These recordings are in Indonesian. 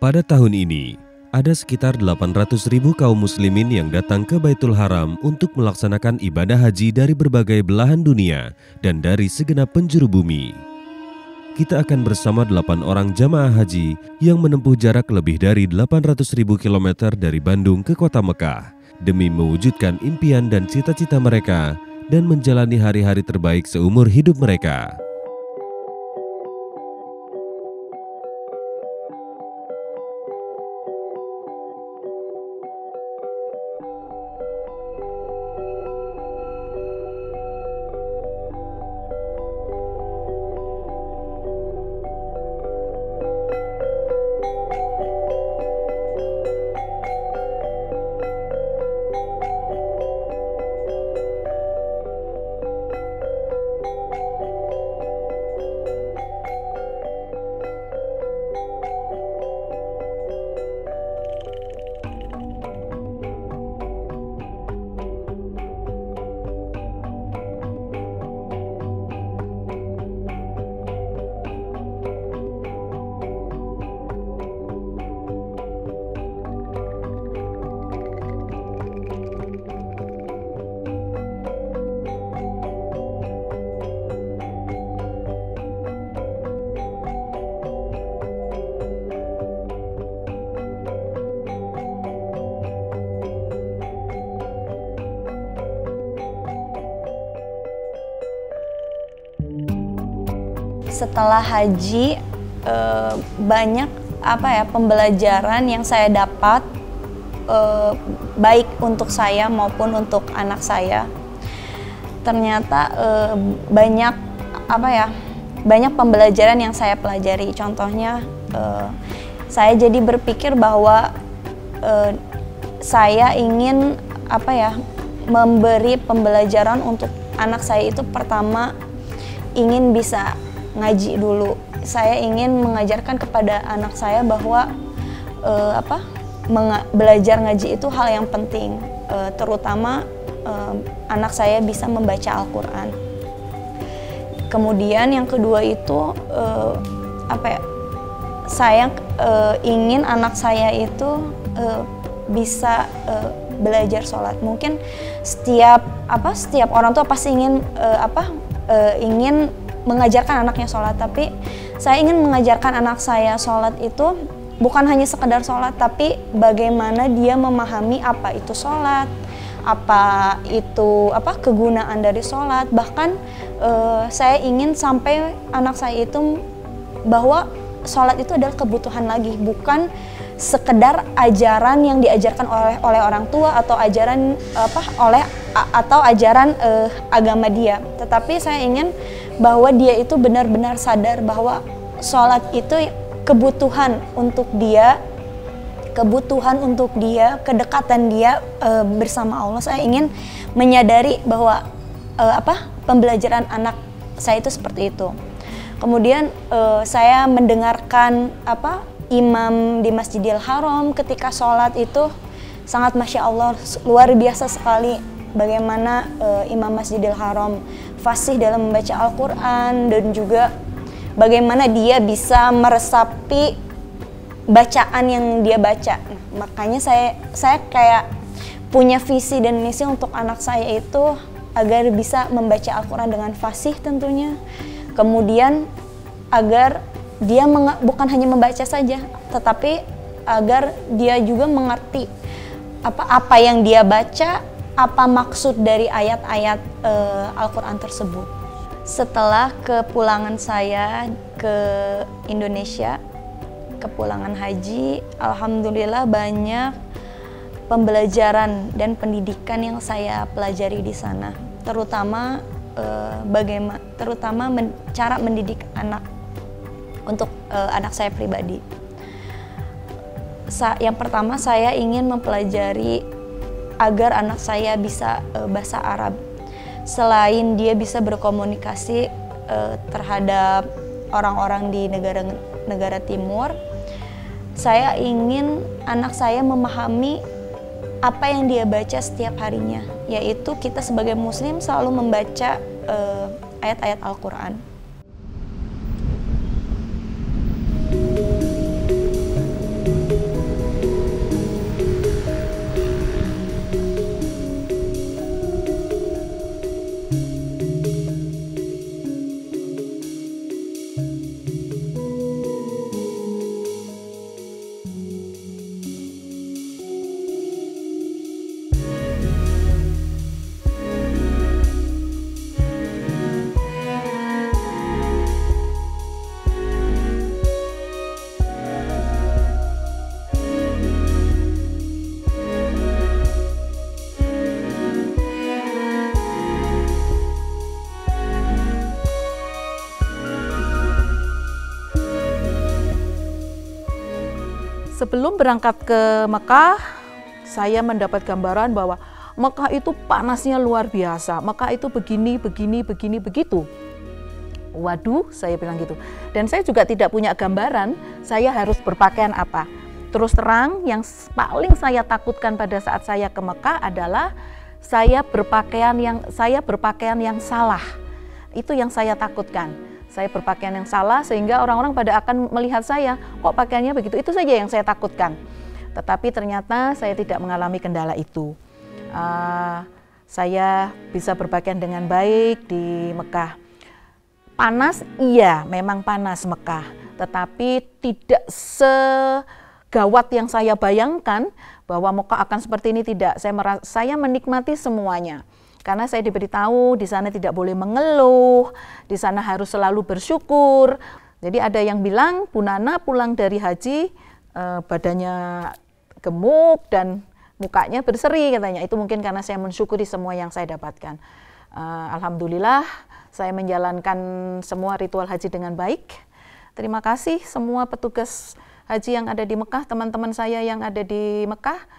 Pada tahun ini, ada sekitar 800.000 kaum muslimin yang datang ke Baitul Haram untuk melaksanakan ibadah haji dari berbagai belahan dunia dan dari segenap penjuru bumi. Kita akan bersama 8 orang jamaah haji yang menempuh jarak lebih dari 800.000 km dari Bandung ke kota Mekah demi mewujudkan impian dan cita-cita mereka dan menjalani hari-hari terbaik seumur hidup mereka. Setelah haji banyak pembelajaran yang saya dapat, baik untuk saya maupun untuk anak saya. Ternyata banyak pembelajaran yang saya pelajari. Contohnya saya jadi berpikir bahwa saya ingin memberi pembelajaran untuk anak saya. Itu pertama ingin bisa ngaji dulu. Saya ingin mengajarkan kepada anak saya bahwa belajar ngaji itu hal yang penting, terutama anak saya bisa membaca Al-Quran. Kemudian yang kedua itu saya ingin anak saya itu bisa belajar sholat. Mungkin setiap orang tua pasti ingin ingin mengajarkan anaknya sholat, tapi saya ingin mengajarkan anak saya sholat itu bukan hanya sekedar sholat, tapi bagaimana dia memahami apa itu sholat, apa itu kegunaan dari sholat. Bahkan saya ingin sampai anak saya itu bahwa sholat itu adalah kebutuhan lagi, bukan sekedar ajaran yang diajarkan oleh orang tua atau ajaran ajaran agama dia. Tetapi saya ingin bahwa dia itu benar-benar sadar bahwa sholat itu kebutuhan untuk dia, kedekatan dia bersama Allah. Saya ingin menyadari bahwa pembelajaran anak saya itu seperti itu. Kemudian saya mendengarkan imam di Masjidil Haram ketika sholat itu sangat Masya Allah, luar biasa sekali bagaimana imam Masjidil Haram fasih dalam membaca Al-Quran, dan juga bagaimana dia bisa meresapi bacaan yang dia baca. Nah, makanya saya kayak punya visi dan misi untuk anak saya itu agar bisa membaca Al-Quran dengan fasih tentunya. Kemudian agar dia bukan hanya membaca saja, tetapi agar dia juga mengerti apa yang dia baca, apa maksud dari ayat-ayat Al-Quran tersebut. Setelah kepulangan saya ke Indonesia, kepulangan haji, alhamdulillah banyak pembelajaran dan pendidikan yang saya pelajari di sana, terutama cara mendidik anak untuk anak saya pribadi. Yang pertama, saya ingin mempelajari agar anak saya bisa bahasa Arab. Selain dia bisa berkomunikasi terhadap orang-orang di negara timur, saya ingin anak saya memahami apa yang dia baca setiap harinya, yaitu kita sebagai muslim selalu membaca ayat-ayat Al-Quran. Sebelum berangkat ke Mekah, saya mendapat gambaran bahwa Mekah itu panasnya luar biasa. Mekah itu begini, begitu. Waduh, saya bilang gitu. Dan saya juga tidak punya gambaran saya harus berpakaian apa. Terus terang, yang paling saya takutkan pada saat saya ke Mekah adalah saya berpakaian yang salah. Itu yang saya takutkan. Saya berpakaian yang salah sehingga orang-orang pada akan melihat saya, kok pakaiannya begitu. Itu saja yang saya takutkan. Tetapi ternyata saya tidak mengalami kendala itu. Saya bisa berpakaian dengan baik di Mekah. Panas, iya memang panas Mekah, tetapi tidak segawat yang saya bayangkan bahwa Mekah akan seperti ini, tidak. Saya menikmati semuanya. Karena saya diberitahu di sana tidak boleh mengeluh, di sana harus selalu bersyukur. Jadi ada yang bilang, Bu Nana pulang dari haji, badannya gemuk dan mukanya berseri katanya. Itu mungkin karena saya mensyukuri semua yang saya dapatkan. Alhamdulillah saya menjalankan semua ritual haji dengan baik. Terima kasih semua petugas haji yang ada di Mekah, teman-teman saya yang ada di Mekah,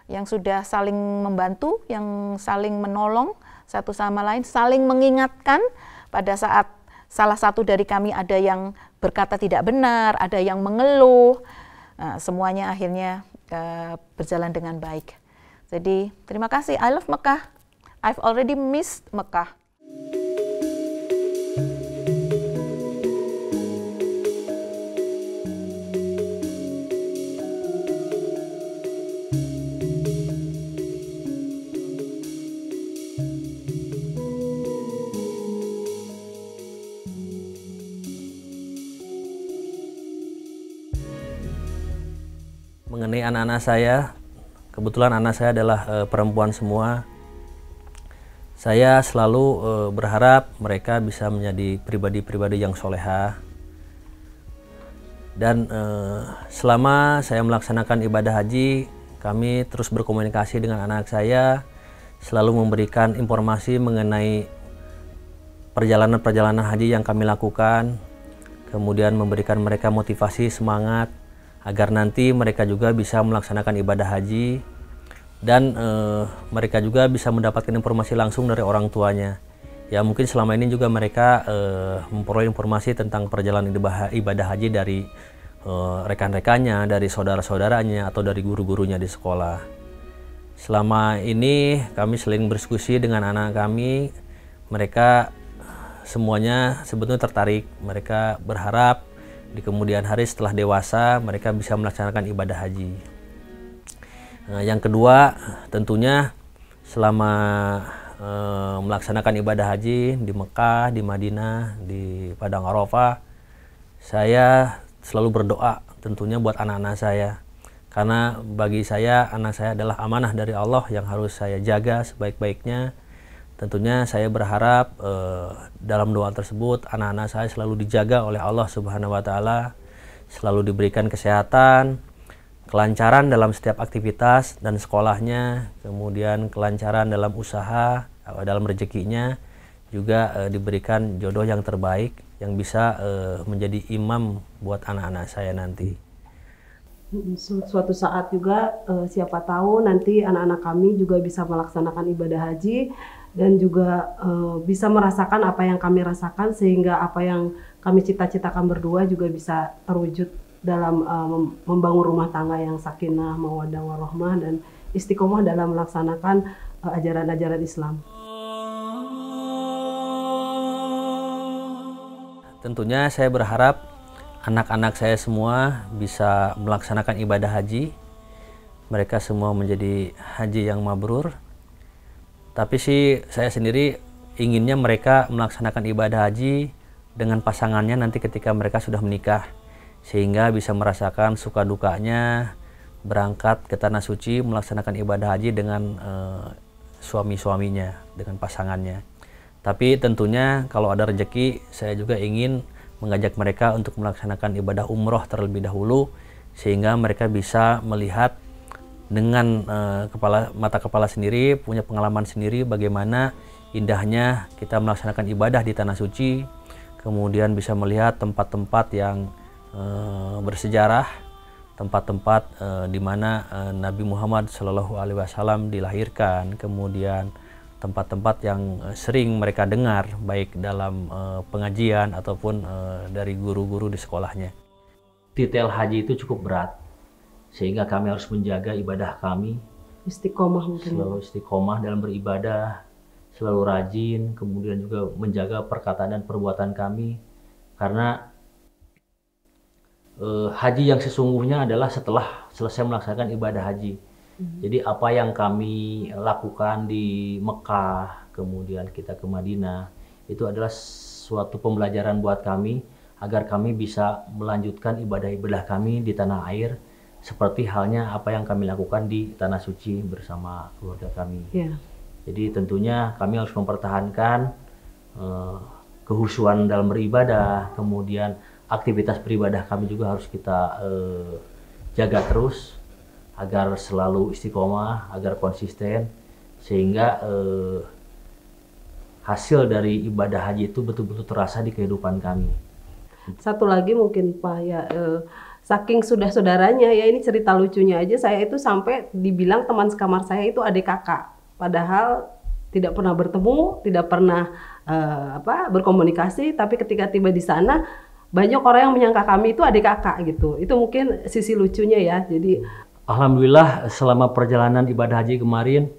yang sudah saling membantu, yang saling menolong satu sama lain, saling mengingatkan pada saat salah satu dari kami ada yang berkata tidak benar, ada yang mengeluh. Semuanya akhirnya berjalan dengan baik. Jadi terima kasih. I love Mekah. I've already missed Mekah. Mengenai anak-anak saya, kebetulan anak saya adalah perempuan semua. Saya selalu berharap mereka bisa menjadi pribadi-pribadi yang soleha. Dan selama saya melaksanakan ibadah haji, kami terus berkomunikasi dengan anak saya, selalu memberikan informasi mengenai perjalanan-perjalanan haji yang kami lakukan, kemudian memberikan mereka motivasi, semangat, agar nanti mereka juga bisa melaksanakan ibadah haji dan mereka juga bisa mendapatkan informasi langsung dari orang tuanya. Ya mungkin selama ini juga mereka memperoleh informasi tentang perjalanan ibadah haji dari rekan-rekannya, dari saudara-saudaranya atau dari guru-gurunya di sekolah. Selama ini kami sering berdiskusi dengan anak kami, mereka semuanya sebetulnya tertarik, mereka berharap di kemudian hari setelah dewasa mereka bisa melaksanakan ibadah haji. Yang kedua, tentunya selama melaksanakan ibadah haji di Mekah, di Madinah, di Padang Arafah, saya selalu berdoa tentunya buat anak-anak saya. Karena bagi saya, anak saya adalah amanah dari Allah yang harus saya jaga sebaik-baiknya. Tentunya saya berharap dalam doa tersebut anak-anak saya selalu dijaga oleh Allah Subhanahu wa Ta'ala, selalu diberikan kesehatan, kelancaran dalam setiap aktivitas dan sekolahnya, kemudian kelancaran dalam usaha, dalam rezekinya, juga diberikan jodoh yang terbaik yang bisa menjadi imam buat anak-anak saya nanti. Suatu saat juga siapa tahu nanti anak-anak kami juga bisa melaksanakan ibadah haji dan juga bisa merasakan apa yang kami rasakan, sehingga apa yang kami cita-citakan berdua juga bisa terwujud dalam membangun rumah tangga yang sakinah, mawaddah warahmah, dan istiqomah dalam melaksanakan ajaran-ajaran Islam. Tentunya saya berharap anak-anak saya semua bisa melaksanakan ibadah haji. Mereka semua menjadi haji yang mabrur. Tapi sih saya sendiri inginnya mereka melaksanakan ibadah haji dengan pasangannya nanti ketika mereka sudah menikah, sehingga bisa merasakan suka dukanya berangkat ke tanah suci melaksanakan ibadah haji dengan suami-suaminya, dengan pasangannya. Tapi tentunya kalau ada rezeki, saya juga ingin mengajak mereka untuk melaksanakan ibadah umroh terlebih dahulu, sehingga mereka bisa melihat dengan mata kepala sendiri, punya pengalaman sendiri bagaimana indahnya kita melaksanakan ibadah di tanah suci, kemudian bisa melihat tempat-tempat yang bersejarah, tempat-tempat di mana Nabi Muhammad SAW dilahirkan, kemudian tempat-tempat yang sering mereka dengar baik dalam pengajian ataupun dari guru-guru di sekolahnya. Detail haji itu cukup berat, sehingga kami harus menjaga ibadah kami, Istiqomah mungkin. selalu istiqomah dalam beribadah, selalu rajin, kemudian juga menjaga perkataan dan perbuatan kami, karena haji yang sesungguhnya adalah setelah selesai melaksanakan ibadah haji. Jadi apa yang kami lakukan di Mekah, kemudian kita ke Madinah, itu adalah suatu pembelajaran buat kami agar kami bisa melanjutkan ibadah-ibadah kami di tanah air seperti halnya apa yang kami lakukan di tanah suci bersama keluarga kami. Ya. Jadi tentunya kami harus mempertahankan kehusuan dalam beribadah, kemudian aktivitas beribadah kami juga harus kita jaga terus agar selalu istiqomah, agar konsisten, sehingga hasil dari ibadah haji itu betul-betul terasa di kehidupan kami. Satu lagi mungkin Pak ya, saking sudah saudaranya ya, ini cerita lucunya aja, saya itu sampai dibilang teman sekamar saya itu adik kakak, padahal tidak pernah bertemu, tidak pernah berkomunikasi, tapi ketika tiba di sana banyak orang yang menyangka kami itu adik kakak gitu. Itu mungkin sisi lucunya ya. Jadi alhamdulillah selama perjalanan ibadah haji kemarin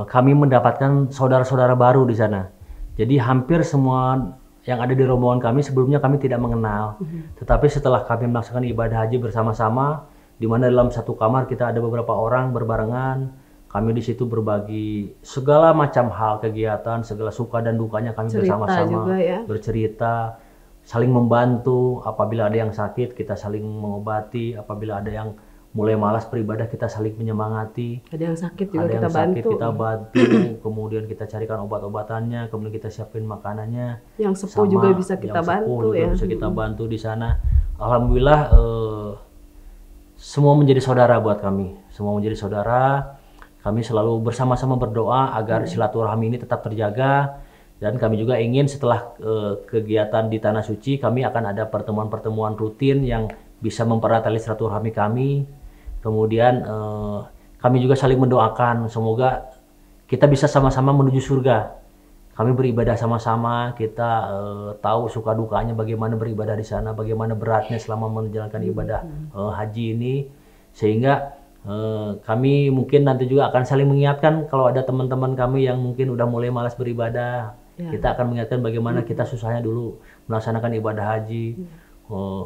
kami mendapatkan saudara-saudara baru di sana. Jadi hampir semua yang ada di rombongan kami sebelumnya kami tidak mengenal. Tetapi setelah kami melaksanakan ibadah haji bersama-sama, di mana dalam satu kamar kita ada beberapa orang berbarengan, kami di situ berbagi segala macam hal, kegiatan, segala suka dan dukanya kami bersama-sama ya, bercerita, saling membantu. Apabila ada yang sakit kita saling mengobati, apabila ada yang mulai malas beribadah kita saling menyemangati, ada yang sakit juga ada kita yang sakit bantu. kita bantu, kemudian kita carikan obat-obatannya, kemudian kita siapin makanannya. Yang sepuh juga bisa kita bantu ya. Bisa kita bantu di sana. Alhamdulillah semua menjadi saudara buat kami, semua menjadi saudara. Kami selalu bersama-sama berdoa agar silaturahmi ini tetap terjaga. Dan kami juga ingin setelah kegiatan di Tanah Suci, kami akan ada pertemuan-pertemuan rutin yang bisa mempererat tali silaturahmi kami. Kemudian kami juga saling mendoakan, semoga kita bisa sama-sama menuju surga. Kami beribadah sama-sama, kita tahu suka dukanya bagaimana beribadah di sana, bagaimana beratnya selama menjalankan ibadah haji ini. Sehingga kami mungkin nanti juga akan saling mengingatkan kalau ada teman-teman kami yang mungkin udah mulai malas beribadah. Kita akan mengingatkan bagaimana kita susahnya dulu melaksanakan ibadah haji.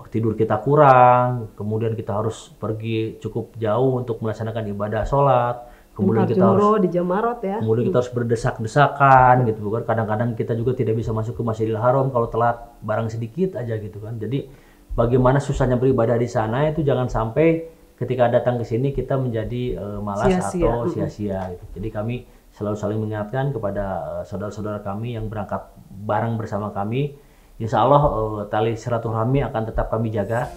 Tidur kita kurang, kemudian kita harus pergi cukup jauh untuk melaksanakan ibadah sholat. Kemudian kita harus di Jamarot ya. Kemudian kita harus berdesak-desakan gitu kan. Kadang-kadang kita juga tidak bisa masuk ke Masjidil Haram kalau telat barang sedikit aja gitu kan. Jadi bagaimana susahnya beribadah di sana itu jangan sampai ketika datang ke sini kita menjadi malas atau sia-sia gitu. Jadi kami selalu saling mengingatkan kepada saudara-saudara kami yang berangkat bareng bersama kami. Insya Allah tali silaturahmi akan tetap kami jaga.